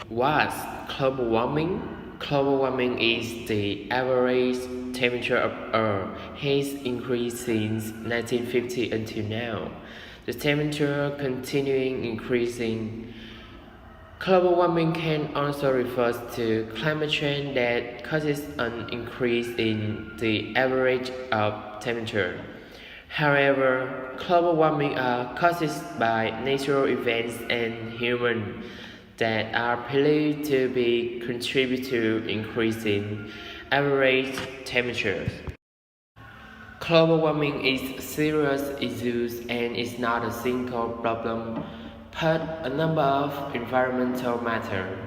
What's global warming? Global warming is the average temperature of Earth has increased since 1950 until now. The temperature continuing increasing. Global warming can also refer to climate change that causes an increase in the average of temperature. However, global warming are caused by natural events and humans that are believed to be contribute to increasing average temperatures. Global warming is a serious issue and is not a single problem, but a number of environmental matters.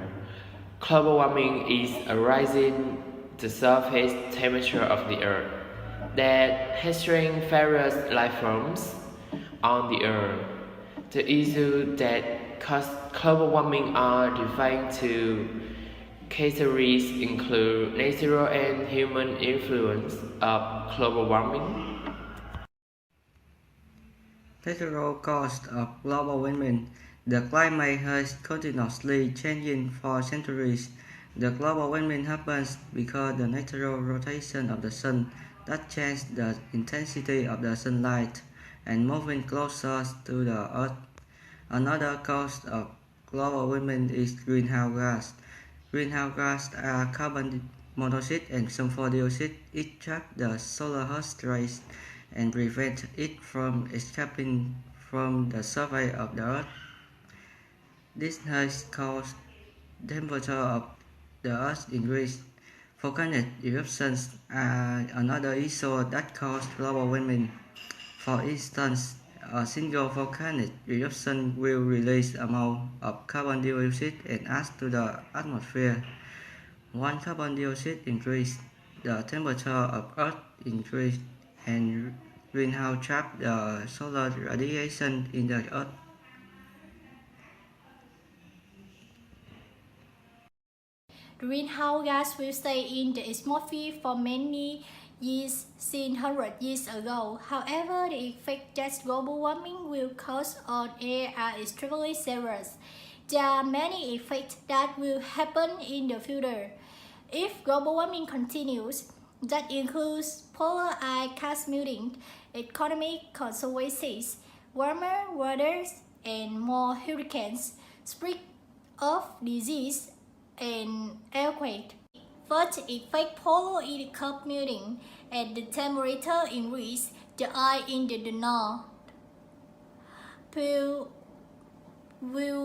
Global warming is a rising the surface temperature of the Earth that has strained various life forms on the Earth. The issues that cause global warming are defined to categories include natural and human influence of global warming. Natural cause of global warming. The climate has continuously changing for centuries. The global warming happens because the natural rotation of the sun that changes the intensity of the sunlight and moving closer to the earth. Another cause of global warming is greenhouse gas. Greenhouse gases are carbon monoxide and sulfur dioxide. It traps the solar rays and prevent it from escaping from the surface of the earth. This has caused temperature of the earth increase. Volcanic eruptions are another issue that cause global warming. For instance, a single volcanic eruption will release amount of carbon dioxide and ash to the atmosphere. One carbon dioxide increase, the temperature of Earth increase, and greenhouse trap the solar radiation in the Earth. Greenhouse gas will stay in the atmosphere for many years since 100 years ago. However, the effect that global warming will cause on air are extremely serious. There are many effects that will happen in the future. If global warming continues, that includes polar ice caps melting, economic consequences, warmer weather, and more hurricanes, spread of disease, and earthquake. First effect polar ice cap melting and the temperature increase, the ice in the north will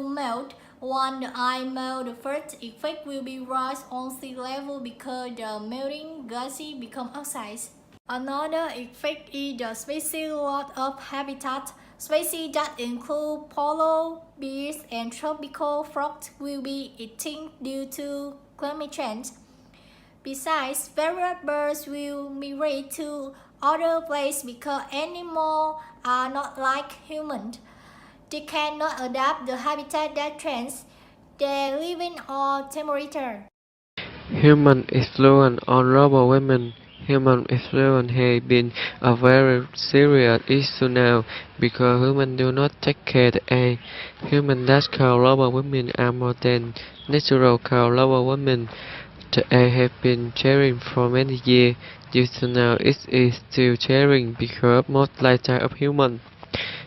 melt. When the ice melts, the first effect will be rise on sea level because the melting gases become oxides. Another effect is the species loss of habitat. Species that include polar bears and tropical frogs will be extinct due to climate change. Besides, various birds will migrate to other places because animals are not like humans. They cannot adapt the habitat that changes. They live in all temperature. Human influence on global warming. Human influence has been a very serious issue now because humans do not take care of the air. Humans that cause global warming are more than natural cause global warming. The air has been changing for many years. Due to now it is still changing because most lifestyle of humans.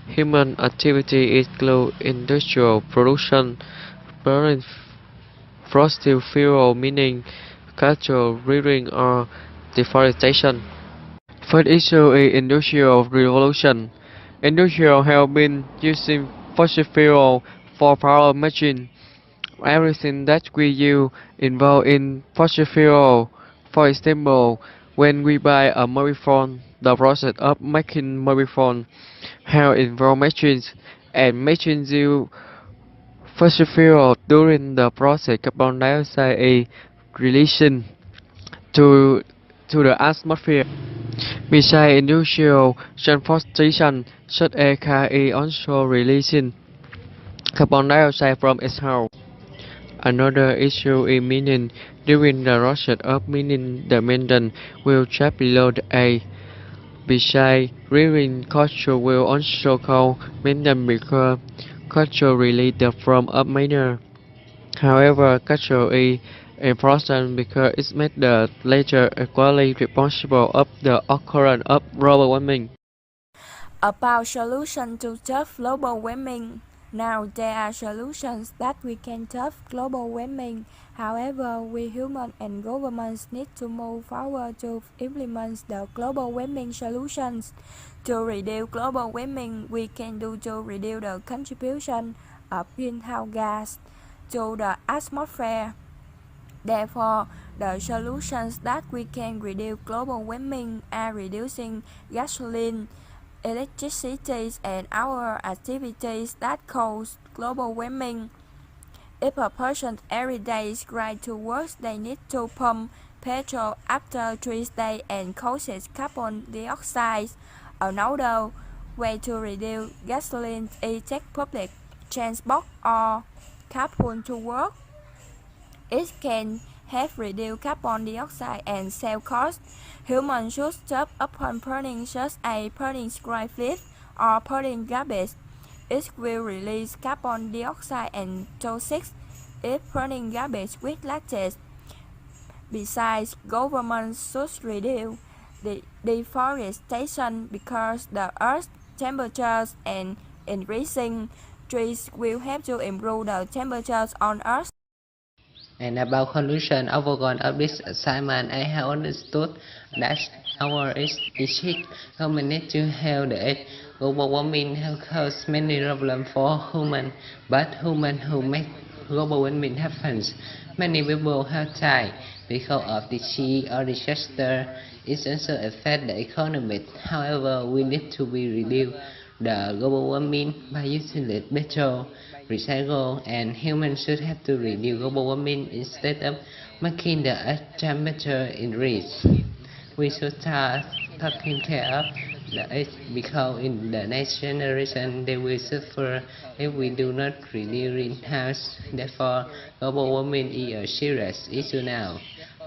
Human activity include industrial production, burning fossil fuel, meaning cultural rearing or deforestation. First issue is industrial revolution. Industrial have been using fossil fuel for power machine. Everything that we use involved in fossil fuel. For example, when we buy a mobile phone, the process of making mobile phone have involved machines, and machines use fossil fuel during the process. Carbon dioxide is released to the atmosphere. Besides industrial transportation, such as car is also releasing carbon dioxide from exhaust. Another issue is mining. During the process of mining, the methane will trap below the air. Besides, rearing culture will also cause methane because culture release the from a miner. However, culture is important because it makes the latter equally responsible of the occurrence of global warming. About solutions to tough global warming. Now there are solutions that we can tough global warming. However, we humans and governments need to move forward to implement the global warming solutions. To reduce global warming, we can do to reduce the contribution of greenhouse gas to the atmosphere. Therefore, the solutions that we can reduce global warming are reducing gasoline, electricity, and other activities that cause global warming. If a person every day rides to work, they need to pump petrol after 3 days and causes carbon dioxide. Another way to reduce gasoline is take public transport or carpool to work. It can help reduce carbon dioxide and save costs. Humans should stop upon burning such as burning scrap leaf or burning garbage. It will release carbon dioxide and toxics if burning garbage with lactate. Besides, governments should reduce the deforestation because the Earth's temperatures and increasing trees will help to improve the temperatures on Earth. And about conclusion, overall of this assignment, I have understood that our species need to help the earth. Global warming has caused many problems for humans, but humans who make global warming happen. Many people have died because of disease or disaster. It also affects the economy. However, we need to reduce the global warming by using it better, recycle, and humans should have to reduce global warming instead of making the earth temperature increase. We should start taking care of the earth because in the next generation they will suffer if we do not reduce greenhouse. Therefore, global warming is a serious issue now.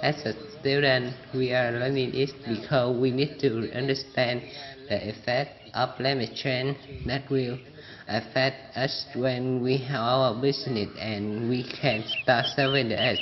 As a student, we are learning it because we need to understand the effect of climate change that will affect us when we have our business and we can start serving the earth.